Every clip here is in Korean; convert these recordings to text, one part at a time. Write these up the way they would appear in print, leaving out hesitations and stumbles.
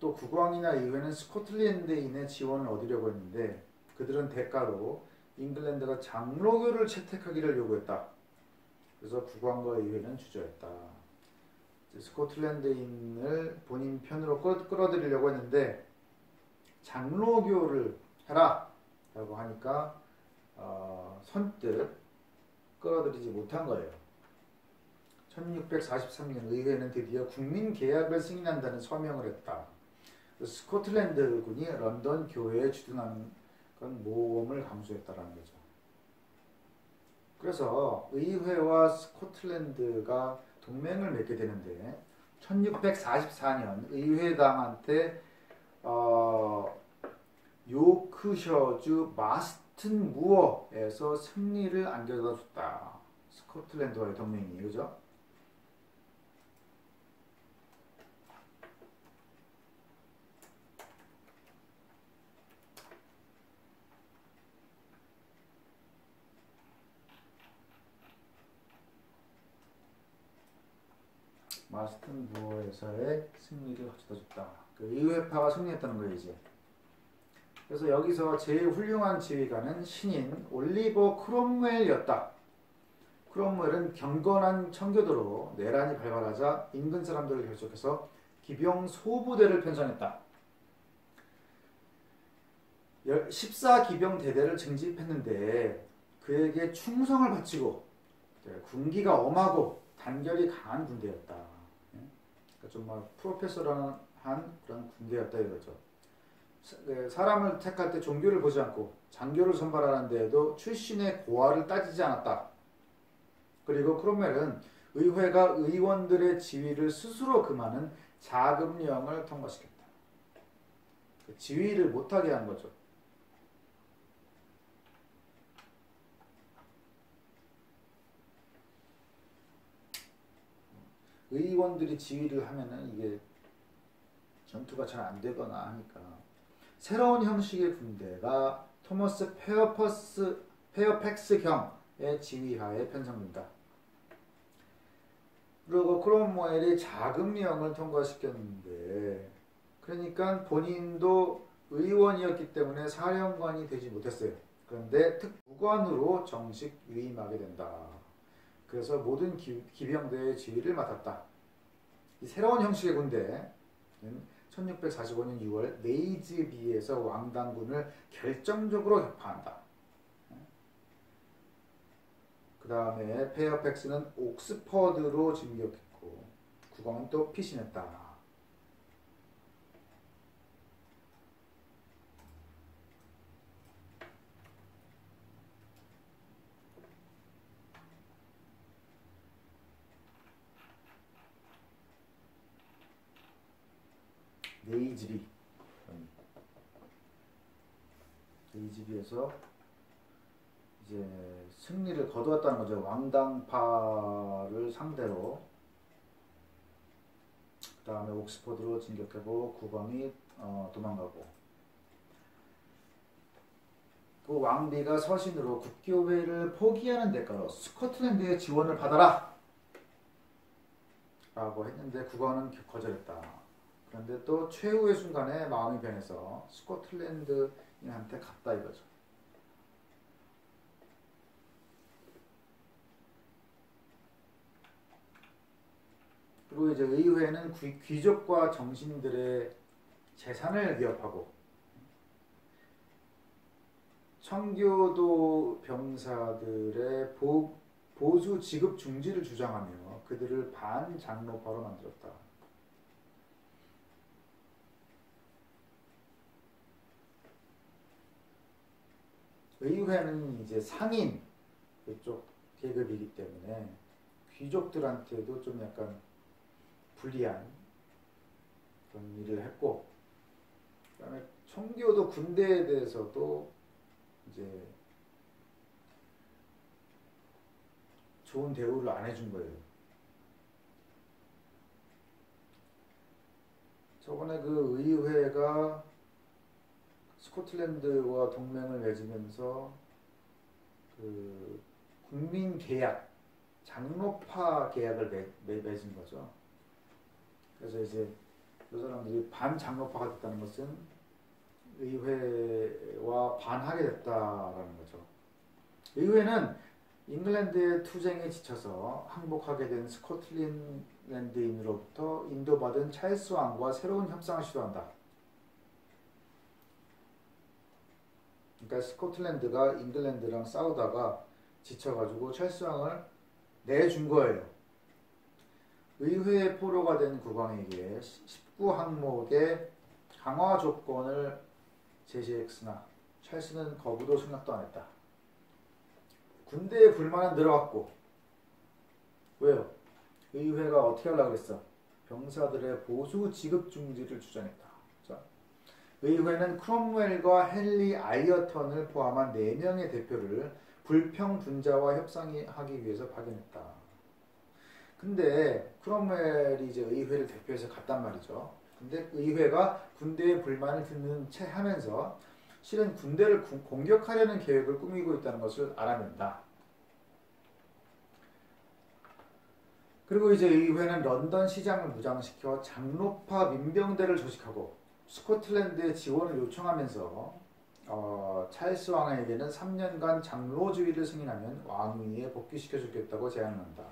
또 국왕이나 의회는 스코틀랜드인의 지원을 얻으려고 했는데 그들은 대가로 잉글랜드가 장로교를 채택하기를 요구했다. 그래서 국왕과 의회는 주저했다. 스코틀랜드인을 본인 편으로 끌어들이려고 했는데 장로교를 해라 라고 하니까 선뜻 끌어들이지 못한 거예요. 1643년 의회는 드디어 국민계약을 승인한다는 서명을 했다. 스코틀랜드군이 런던 교회에 주둔한 건 모험을 감수했다라는 거죠. 그래서 의회와 스코틀랜드가 동맹을 맺게 되는데 1644년 의회당한테 요크셔주 마스튼 무어에서 승리를 안겨다 줬다. 스코틀랜드와의 동맹이, 그죠? 마스튼 무어에서의 승리를 가져다 줬다. 그 의회파가 승리했다는 거예요, 이제. 그래서 여기서 제일 훌륭한 지휘관은 신인 올리버 크롬웰이었다. 크롬웰은 경건한 청교도로 내란이 발발하자 인근 사람들을 결속해서 기병 소부대를 편성했다. 14기병 대대를 징집했는데 그에게 충성을 바치고 군기가 엄하고 단결이 강한 군대였다. 그러니까 좀 프로페셔널한 그런 군대였다 이거죠. 사람을 택할 때 종교를 보지 않고 장교를 선발하는 데에도 출신의 고하를 따지지 않았다. 그리고 크롬웰은 의회가 의원들의 지위를 스스로 금하는 자금령을 통과시켰다. 지위를 못하게 한 거죠. 의원들이 지휘를 하면은 이게 전투가 잘 안 되거나 하니까 새로운 형식의 군대가 토머스 페어팩스형의 지휘하에 편성된다. 그리고 크롬웰이 자금령을 통과시켰는데 그러니까 본인도 의원이었기 때문에 사령관이 되지 못했어요. 그런데 특무관으로 정식 위임하게 된다. 그래서 모든 기병대의 지휘를 맡았다. 이 새로운 형식의 군대는 1645년 6월 네이즈비에서 왕당군을 결정적으로 격파한다. 그 다음에 페어팩스는 옥스퍼드로 진격했고 국왕은 또 피신했다. 네이즈비에서 이제 승리를 거두었다는 거죠. 왕당파를 상대로. 그 다음에 옥스퍼드로 진격하고 국왕이 도망가고. 그 왕비가 서신으로 국교회를 포기하는 대가로 스코틀랜드의 지원을 받아라 라고 했는데 국왕은 거절했다. 그런데 또 최후의 순간에 마음이 변해서 스코틀랜드인한테 갔다 이거죠. 그리고 이제 의회는 귀족과 정신들의 재산을 위협하고 청교도 병사들의 보수 지급 중지를 주장하며 그들을 반장로파로 만들었다. 의회는 이제 상인 그쪽 계급이기 때문에 귀족들한테도 좀 약간 불리한 그런 일을 했고, 그다음에 청교도 군대에 대해서도 이제 좋은 대우를 안 해준 거예요. 저번에 그 의회가 스코틀랜드와 동맹을 맺으면서 그 국민 계약, 장로파 계약을 맺은 거죠. 그래서 이제 저 사람들이 반장로파가 됐다는 것은 의회와 반하게 됐다라는 거죠. 의회는 잉글랜드의 투쟁에 지쳐서 항복하게 된 스코틀랜드인으로부터 인도받은 찰스 왕과 새로운 협상을 시도한다. 그러니까 스코틀랜드가 잉글랜드랑 싸우다가 지쳐가지고 찰스 왕을 내준 거예요. 의회의 포로가 된 국왕에게 19항목의 강화 조건을 제시했으나 찰스는 거부도 생각도 안 했다. 군대의 불만은 늘어왔고, 왜요? 의회가 어떻게 하려고 그랬어? 병사들의 보수 지급 중지를 주장했다. 자, 의회는 크롬웰과 헨리 아이어턴을 포함한 4명의 대표를 불평 분자와 협상하기 위해서 파견했다. 근데 크롬웰이 이제 의회를 대표해서 갔단 말이죠. 근데 의회가 군대의 불만을 듣는 채 하면서 실은 군대를 공격하려는 계획을 꾸미고 있다는 것을 알아낸다. 그리고 이제 의회는 런던 시장을 무장시켜 장로파 민병대를 조직하고 스코틀랜드의 지원을 요청하면서 찰스 왕에게는 3년간 장로주의를 승인하면 왕위에 복귀시켜주겠다고 제안한다.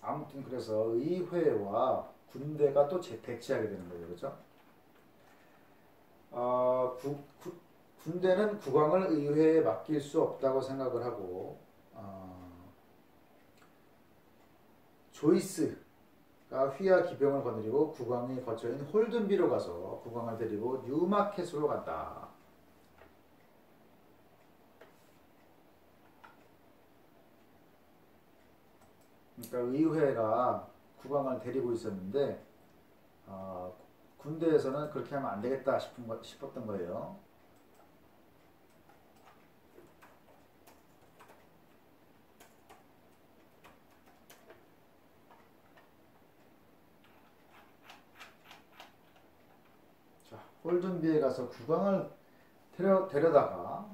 아무튼 그래서 의회와 군대가 또 대치하게 되는 거예요. 그렇죠? 군대는 국왕을 의회에 맡길 수 없다고 생각을 하고 조이스가 휘하 기병을 거느리고 국왕의 거처인 홀든비로 가서 국왕을 데리고 뉴마켓으로 간다. 그러니까 의회가 국왕을 데리고 있었는데 군대에서는 그렇게 하면 안 되겠다 싶었던 거예요. 자, 홀든비에 가서 국왕을 데려다가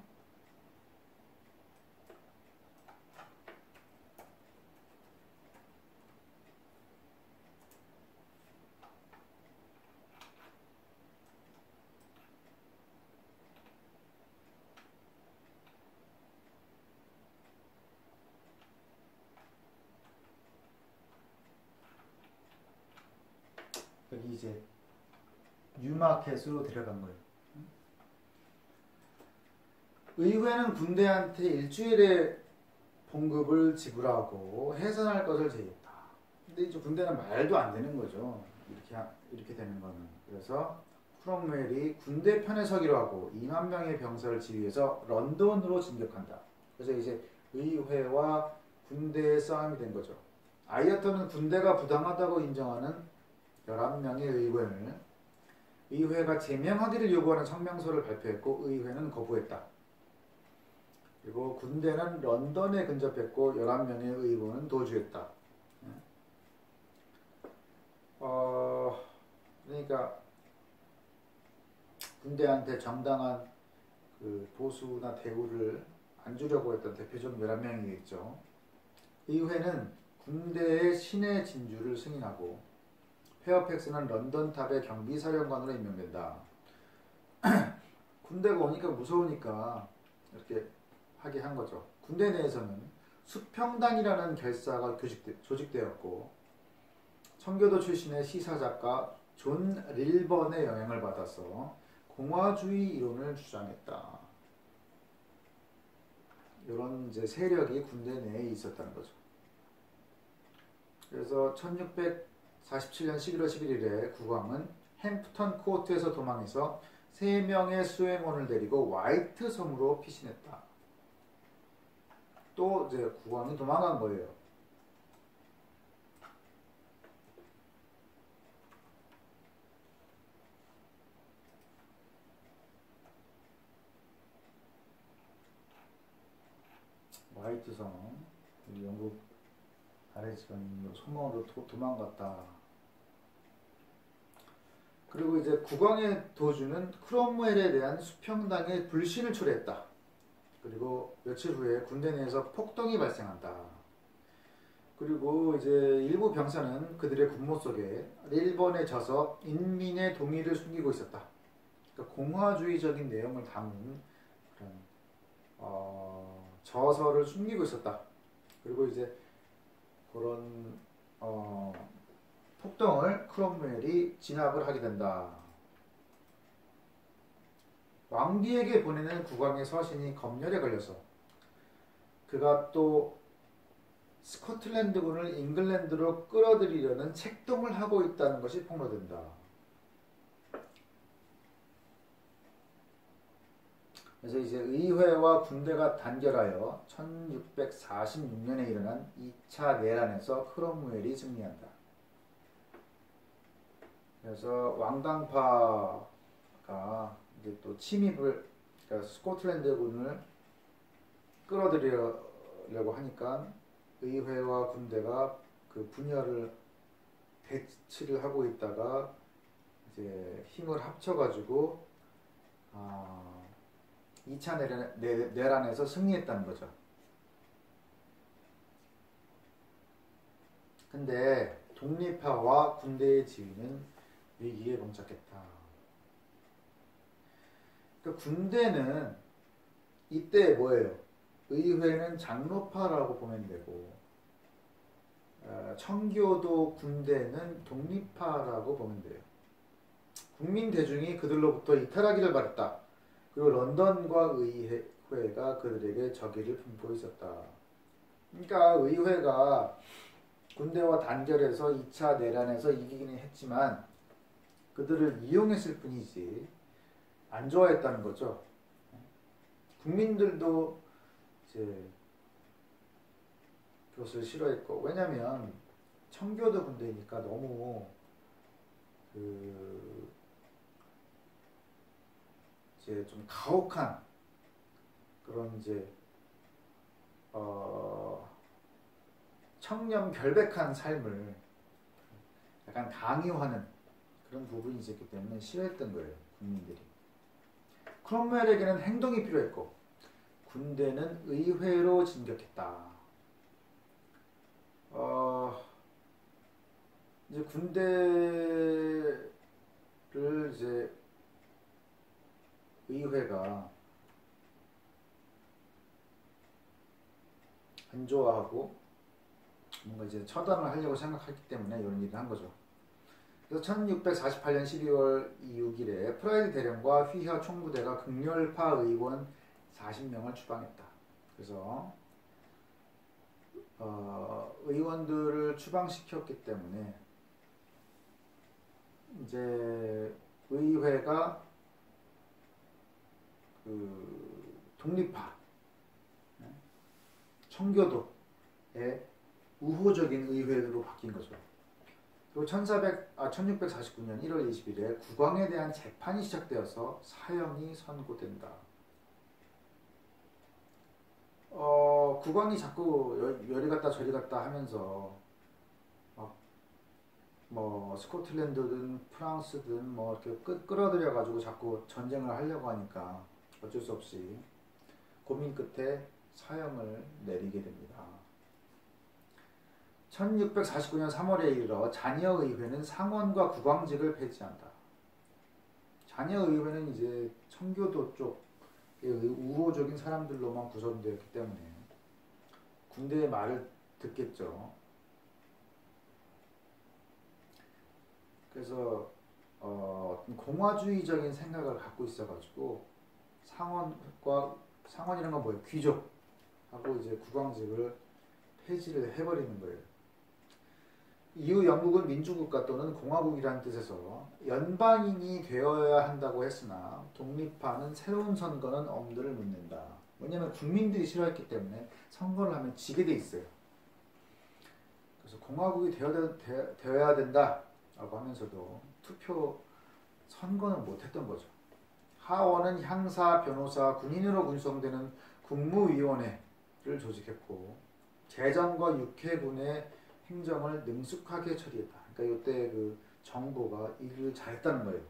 여기 이제 뉴마켓으로 데려간 거예요. 의회는 군대한테 일주일의 봉급을 지불하고 해산할 것을 제의했다. 근데 이제 군대는 말도 안 되는 거죠. 이렇게 되는 거는. 그래서 크롬웰이 군대 편에 서기로 하고 2만 명의 병사를 지휘해서 런던으로 진격한다. 그래서 이제 의회와 군대의 싸움이 된 거죠. 아이어턴은 군대가 부당하다고 인정하는 11명의 의회가 제명하기를 요구하는 성명서를 발표했고 의회는 거부했다. 그리고 군대는 런던에 근접했고 11명의 의원은 도주했다. 그러니까 군대한테 정당한 그 보수나 대우를 안 주려고 했던 대표적 11명이겠죠. 의회는 군대의 신의 진주를 승인하고 페어팩스는 런던 탑의 경비사령관으로 임명된다. 군대가 오니까 무서우니까 이렇게 하게 한 거죠. 군대 내에서는 수평당이라는 결사가 조직되었고 청교도 출신의 시사작가 존 릴번의 영향을 받아서 공화주의 이론을 주장했다. 이런 이제 세력이 군대 내에 있었다는 거죠. 그래서 1647년 11월 11일에 국왕은 햄프턴 코트에서 도망해서 3명의 수행원을 데리고 화이트 섬으로 피신했다. 또 이제 국왕이 도망간 거예요. 화이트 섬, 영국 아래 지방 소망으로 도망갔다. 그리고 이제 국왕의 도주는 크롬웰에 대한 수평당의 불신을 초래했다. 그리고 며칠 후에 군대 내에서 폭동이 발생한다. 그리고 이제 일부 병사는 그들의 군무 속에 일본에 져서 인민의 동의를 숨기고 있었다. 그러니까 공화주의적인 내용을 담은 그런 저서를 숨기고 있었다. 그리고 이제 그런 폭동을 크롬웰이 진압을 하게 된다. 왕비에게 보내는 국왕의 서신이 검열에 걸려서 그가 또 스코틀랜드군을 잉글랜드로 끌어들이려는 책동을 하고 있다는 것이 폭로된다. 그래서 이제 의회와 군대가 단결하여 1646년에 일어난 2차 내란에서 크롬웰이 승리한다. 그래서 왕당파가 이제 또 침입을, 그러니까 스코틀랜드군을 끌어들이려고 하니까 의회와 군대가 그 분열을 대치를 하고 있다가 이제 힘을 합쳐가지고 2차 내란에서 승리했다는 거죠. 근데 독립파와 군대의 지위는 위기에 봉착했다. 그러니까 군대는 이때 뭐예요? 의회는 장로파라고 보면 되고 청교도 군대는 독립파라고 보면 돼요. 국민 대중이 그들로부터 이탈하기를 바랐다. 그리고 런던과 의회가 그들에게 적의를 품고 있었다. 그러니까 의회가 군대와 단결해서 2차 내란에서 이기기는 했지만 그들을 이용했을 뿐이지 안 좋아했다는 거죠. 국민들도 이제 그것을 싫어했고, 왜냐면 청교도 군대니까 너무 이제 좀 가혹한 그런 이제 청렴결백한 삶을 약간 강요하는 그런 부분이 있었기 때문에 싫어했던 거예요, 국민들이. 크롬웰에게는 행동이 필요했고 군대는 의회로 진격했다. 이제 군대를 이제 의회가 안 좋아하고 뭔가 이제 처단을 하려고 생각했기 때문에 이런 일을 한 거죠. 그래서 1648년 12월 6일에 프라이드 대령과 휘하 총부대가 극렬파 의원 40명을 추방했다. 그래서 의원들을 추방시켰기 때문에 이제 의회가 그 독립파, 청교도의 우호적인 의회로 바뀐 거죠. 그리고 1649년 1월 20일에 국왕에 대한 재판이 시작되어서 사형이 선고된다. 국왕이 자꾸 여리 갔다 저리 갔다 하면서 뭐 스코틀랜드든 프랑스든 뭐 이렇게 끌어들여 가지고 자꾸 전쟁을 하려고 하니까 어쩔 수 없이 고민 끝에 사형을 내리게 됩니다. 1649년 3월에 이르러 잔여의회는 상원과 국왕직을 폐지한다. 잔여의회는 이제 청교도 쪽의 우호적인 사람들로만 구성되었기 때문에 군대의 말을 듣겠죠. 그래서 공화주의적인 생각을 갖고 있어가지고 상원이라는 건 뭐예요? 귀족하고 이제 국왕직을 폐지를 해버리는 거예요. 이후 영국은 민주국가 또는 공화국이라는 뜻에서 연방인이 되어야 한다고 했으나 독립파는 새로운 선거는 엄두를 못 낸다. 왜냐하면 국민들이 싫어했기 때문에 선거를 하면 지게 돼 있어요. 그래서 공화국이 되어야 된다라고 하면서도 투표 선거는 못했던 거죠. 하원은 향사, 변호사, 군인으로 구성되는 국무위원회를 조직했고 재정과 육해군의 행정을 능숙하게 처리했다. 그러니까 이때 그 정부가 일을 잘했다는 거예요.